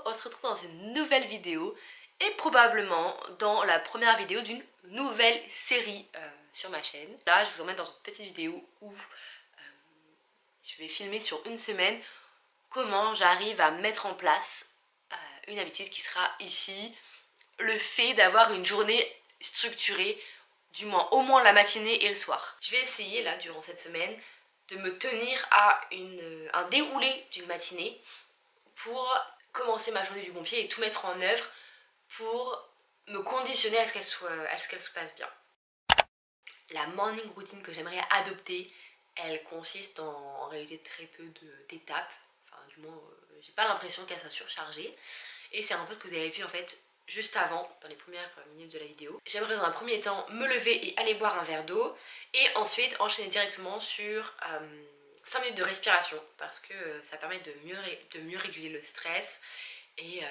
on se retrouve dans une nouvelle vidéo et probablement dans la première vidéo d'une nouvelle série sur ma chaîne. Là je vous emmène dans une petite vidéo où je vais filmer sur une semaine comment j'arrive à mettre en place une habitude qui sera ici le fait d'avoir une journée structurée, du moins au moins la matinée et le soir. Je vais essayer là durant cette semaine de me tenir à un déroulé d'une matinée pour commencer ma journée du bon pied et tout mettre en œuvre pour me conditionner à ce qu'elle se passe bien. La morning routine que j'aimerais adopter, elle consiste en réalité très peu d'étapes, enfin du moins j'ai pas l'impression qu'elle soit surchargée, et c'est un peu ce que vous avez vu en fait juste avant, dans les premières minutes de la vidéo. J'aimerais dans un premier temps me lever et aller boire un verre d'eau et ensuite enchaîner directement sur 5 minutes de respiration parce que ça permet de mieux réguler le stress et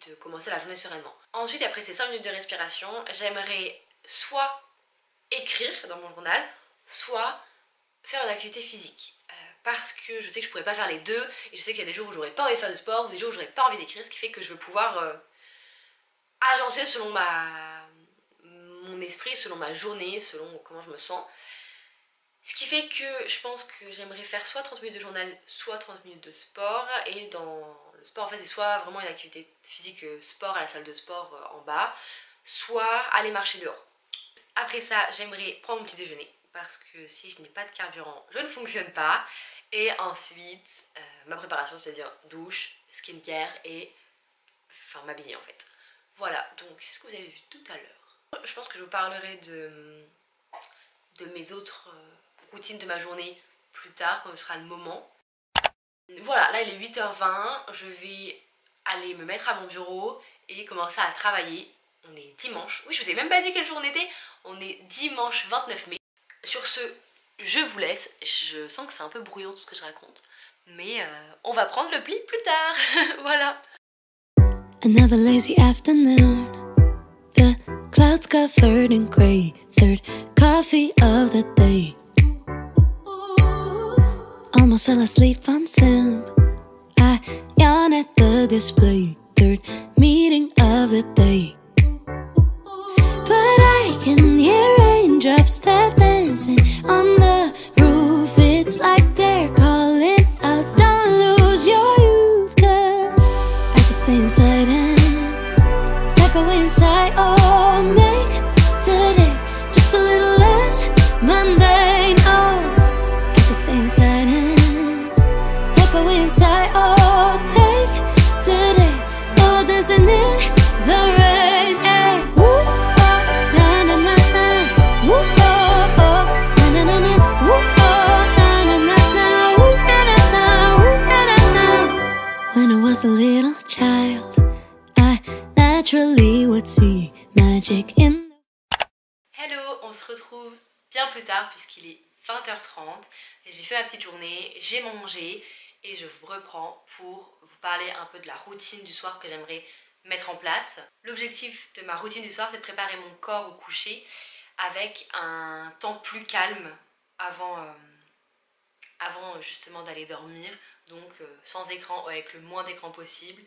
de commencer la journée sereinement. Ensuite, après ces 5 minutes de respiration, j'aimerais soit écrire dans mon journal, soit faire une activité physique. Parce que je sais que je pourrais pas faire les deux et je sais qu'il y a des jours où j'aurais pas envie de faire de sport ou des jours où j'aurais pas envie d'écrire, ce qui fait que je veux pouvoir agencer selon mon esprit, selon ma journée, selon comment je me sens. Ce qui fait que je pense que j'aimerais faire soit 30 minutes de journal, soit 30 minutes de sport. Et dans le sport en fait c'est soit vraiment une activité physique sport à la salle de sport en bas, soit aller marcher dehors. Après ça j'aimerais prendre mon petit déjeuner parce que si je n'ai pas de carburant je ne fonctionne pas. Et ensuite ma préparation, c'est-à-dire douche, skincare et enfin m'habiller en fait. Voilà, donc c'est ce que vous avez vu tout à l'heure. Je pense que je vous parlerai de mes autres routines de ma journée plus tard quand ce sera le moment. Voilà, là il est 8h20, je vais aller me mettre à mon bureau et commencer à travailler. On est dimanche, oui je vous ai même pas dit quel jour on était, on est dimanche 29 mai. Sur ce, je vous laisse, je sens que c'est un peu brouillon tout ce que je raconte, mais on va prendre le pli plus tard, voilà. Another lazy afternoon, the clouds covered in gray, third coffee of the day. Almost fell asleep on Zoom, I yawn at the display, third meeting of the day. But I can hear raindrops step dancing on the roof. It's like they're calling out, don't lose your youth, 'cause I can stay inside and type away inside, or make today just a little less mundane. Oh, I can stay inside and type away inside, or take today, go dancing in the rain. Hey, woo, oh, na na na na, woo, oh, oh, na na na, woo, oh, na na na na, woo, na na na, woo, na na na. When I was a little child, I naturally would see magic in. Hello, on se retrouve bien plus tard puisqu'il est 20h30. J'ai fait ma petite journée, j'ai mangé et je vous reprends pour vous parler un peu de la routine du soir que j'aimerais mettre en place. L'objectif de ma routine du soir, c'est de préparer mon corps au coucher avec un temps plus calme avant justement d'aller dormir, donc sans écran ou avec le moins d'écran possible,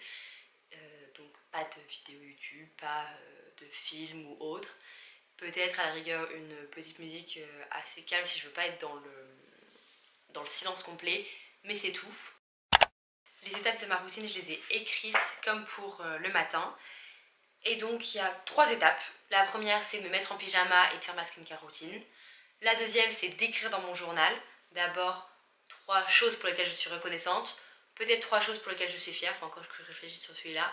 donc pas de vidéo YouTube, pas de film ou autre, peut-être à la rigueur une petite musique assez calme si je veux pas être dans le silence complet, mais c'est tout. Les étapes de ma routine, je les ai écrites comme pour le matin. Et donc il y a 3 étapes. La première, c'est de me mettre en pyjama et de faire ma skincare routine. La deuxième, c'est d'écrire dans mon journal. D'abord 3 choses pour lesquelles je suis reconnaissante. Peut-être 3 choses pour lesquelles je suis fière, enfin encore que je réfléchisse sur celui-là.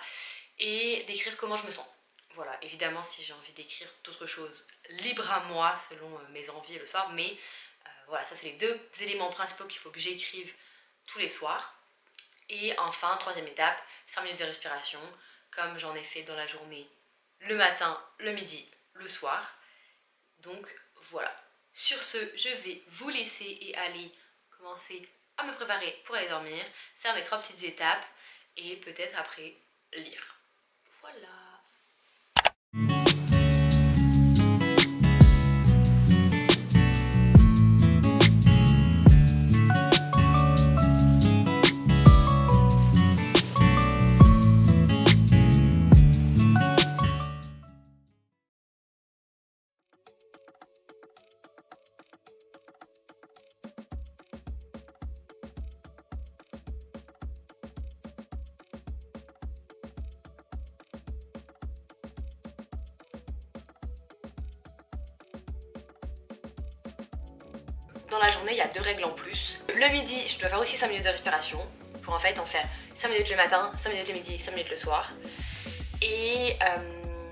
Et d'écrire comment je me sens. Voilà, évidemment si j'ai envie d'écrire d'autres choses, libre à moi selon mes envies le soir. Mais voilà, ça c'est les 2 éléments principaux qu'il faut que j'écrive tous les soirs. Et enfin, 3e étape, 5 minutes de respiration, comme j'en ai fait dans la journée, le matin, le midi, le soir. Donc voilà. Sur ce, je vais vous laisser et aller commencer à me préparer pour aller dormir, faire mes 3 petites étapes et peut-être après lire. Voilà. Dans la journée, il y a 2 règles en plus. Le midi, je dois faire aussi 5 minutes de respiration pour en fait en faire 5 minutes le matin, 5 minutes le midi, 5 minutes le soir. Et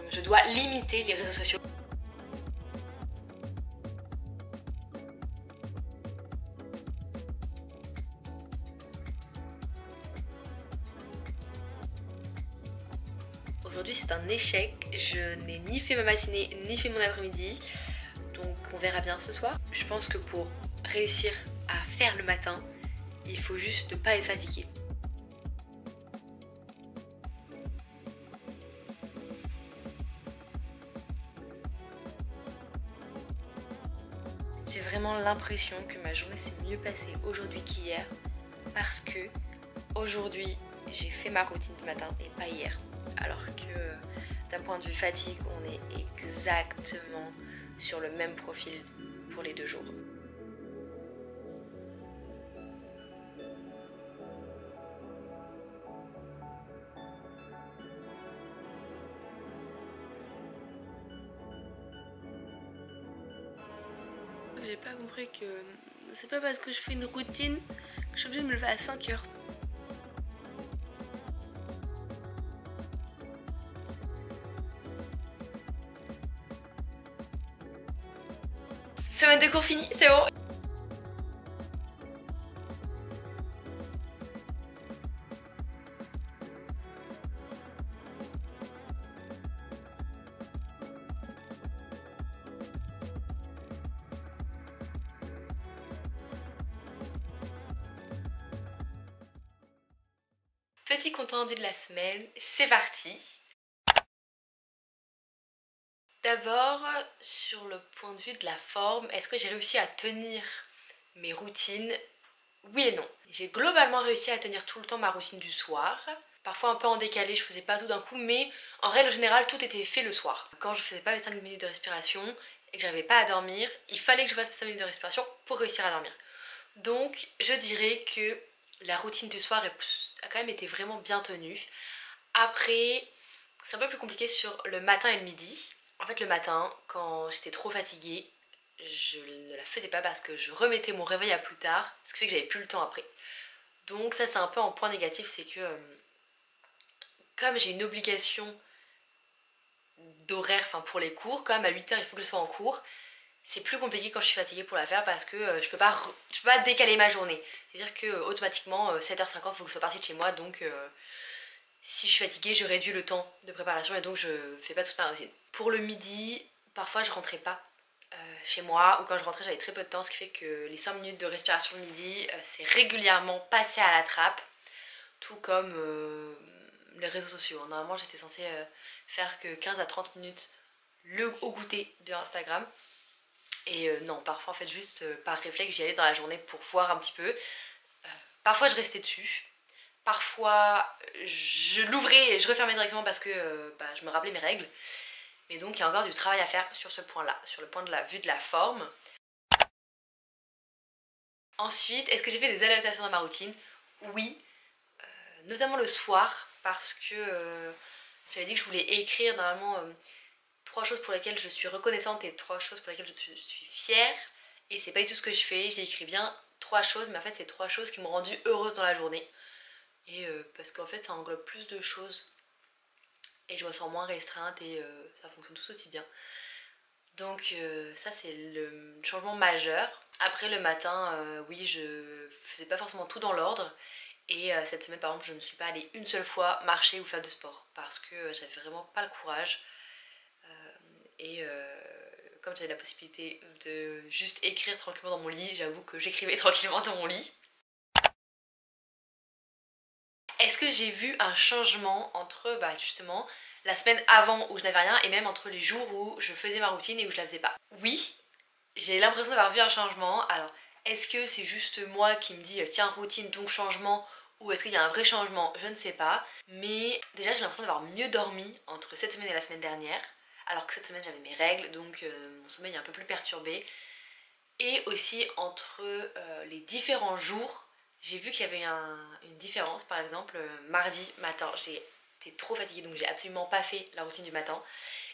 je dois limiter les réseaux sociaux. Aujourd'hui c'est un échec, je n'ai ni fait ma matinée ni fait mon après-midi, donc on verra bien ce soir. Je pense que pour réussir à faire le matin, il faut juste ne pas être fatigué. J'ai vraiment l'impression que ma journée s'est mieux passée aujourd'hui qu'hier parce que aujourd'hui j'ai fait ma routine du matin et pas hier. Alors que d'un point de vue fatigue, on est exactement sur le même profil pour les 2 jours. J'ai pas compris que c'est pas parce que je fais une routine que je suis obligée de me lever à 5 heures. Semaine de cours finie, c'est bon. Petit compte rendu de la semaine, c'est parti. D'abord, sur le point de vue de la forme, est-ce que j'ai réussi à tenir mes routines? Oui et non. J'ai globalement réussi à tenir tout le temps ma routine du soir. Parfois un peu en décalé, je faisais pas tout d'un coup, mais en règle générale, tout était fait le soir. Quand je faisais pas mes 5 minutes de respiration et que j'avais pas à dormir, il fallait que je fasse mes 5 minutes de respiration pour réussir à dormir. Donc, je dirais que la routine du soir a quand même été vraiment bien tenue. Après, c'est un peu plus compliqué sur le matin et le midi. En fait, le matin, quand j'étais trop fatiguée, je ne la faisais pas parce que je remettais mon réveil à plus tard, ce qui fait que j'avais plus le temps après. Donc ça, c'est un peu un point négatif, c'est que comme j'ai une obligation d'horaire, enfin pour les cours, quand même à 8h il faut que je sois en cours, c'est plus compliqué quand je suis fatiguée pour la faire parce que je peux pas décaler ma journée. C'est-à-dire que automatiquement 7h50 il faut que je sois partie de chez moi, donc si je suis fatiguée, je réduis le temps de préparation et donc je fais pas toute ma routine. Pour le midi, parfois je rentrais pas chez moi, ou quand je rentrais j'avais très peu de temps, ce qui fait que les 5 minutes de respiration le midi, c'est régulièrement passé à la trappe, tout comme les réseaux sociaux. Normalement j'étais censée faire que 15 à 30 minutes au goûter de Instagram, et non, parfois en fait juste par réflexe j'y allais dans la journée pour voir un petit peu. Parfois je restais dessus. Parfois, je l'ouvrais et je refermais directement parce que je me rappelais mes règles. Mais donc, il y a encore du travail à faire sur ce point-là, sur le point de la vue de la forme. Ensuite, est-ce que j'ai fait des adaptations dans ma routine? Oui, notamment le soir, parce que j'avais dit que je voulais écrire normalement 3 choses pour lesquelles je suis reconnaissante et 3 choses pour lesquelles je suis fière. Et c'est pas du tout ce que je fais, j'ai écrit bien 3 choses, mais en fait c'est 3 choses qui m'ont rendue heureuse dans la journée. Et parce qu'en fait ça englobe plus de choses et je me sens moins restreinte et ça fonctionne tout aussi bien. Donc ça c'est le changement majeur. Après le matin, oui, je faisais pas forcément tout dans l'ordre. Et cette semaine par exemple je ne suis pas allée une seule fois marcher ou faire de sport parce que j'avais vraiment pas le courage. Et comme j'avais la possibilité de juste écrire tranquillement dans mon lit, j'avoue que j'écrivais tranquillement dans mon lit. Est-ce que j'ai vu un changement entre justement la semaine avant où je n'avais rien et même entre les jours où je faisais ma routine et où je la faisais pas? Oui, j'ai l'impression d'avoir vu un changement. Alors, est-ce que c'est juste moi qui me dis tiens routine donc changement, ou est-ce qu'il y a un vrai changement? Je ne sais pas. Mais déjà j'ai l'impression d'avoir mieux dormi entre cette semaine et la semaine dernière. Alors que cette semaine j'avais mes règles, donc mon sommeil est un peu plus perturbé. Et aussi entre les différents jours, j'ai vu qu'il y avait une différence. Par exemple, mardi matin, j'étais trop fatiguée donc j'ai absolument pas fait la routine du matin.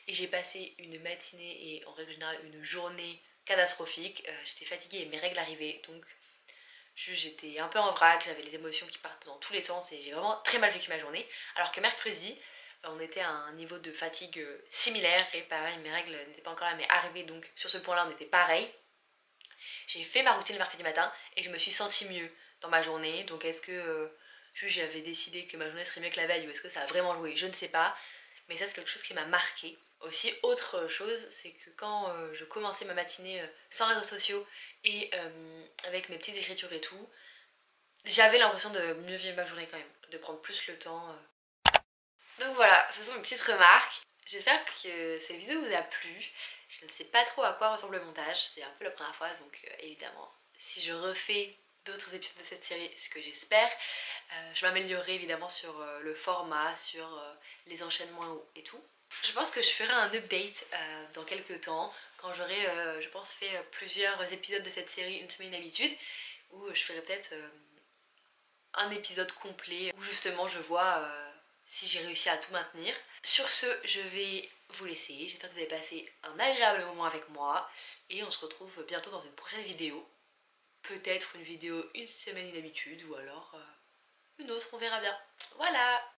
Et j'ai passé une matinée et en règle générale une journée catastrophique. J'étais fatiguée et mes règles arrivaient, donc j'étais un peu en vrac, j'avais les émotions qui partent dans tous les sens et j'ai vraiment très mal vécu ma journée. Alors que mercredi, on était à un niveau de fatigue similaire et pareil, mes règles n'étaient pas encore là mais arrivées, donc sur ce point là on était pareil. J'ai fait ma routine le mercredi matin et je me suis sentie mieux dans ma journée. Donc est-ce que j'avais décidé que ma journée serait mieux que la veille ou est-ce que ça a vraiment joué? Je ne sais pas. Mais ça c'est quelque chose qui m'a marqué. Aussi autre chose, c'est que quand je commençais ma matinée sans réseaux sociaux et avec mes petites écritures et tout, j'avais l'impression de mieux vivre ma journée quand même, de prendre plus le temps. Donc voilà, ce sont mes petites remarques. J'espère que cette vidéo vous a plu. Je ne sais pas trop à quoi ressemble le montage, c'est un peu la première fois, donc évidemment, si je refais d'autres épisodes de cette série, ce que j'espère, je m'améliorerai évidemment sur le format, sur les enchaînements et tout. Je pense que je ferai un update dans quelques temps, quand j'aurai, je pense, fait plusieurs épisodes de cette série Une semaine d'habitude, où je ferai peut-être un épisode complet, où justement je vois si j'ai réussi à tout maintenir. Sur ce, je vais vous laisser. J'espère que vous avez passé un agréable moment avec moi. Et on se retrouve bientôt dans une prochaine vidéo. Peut-être une vidéo une semaine d'habitude ou alors une autre, on verra bien. Voilà!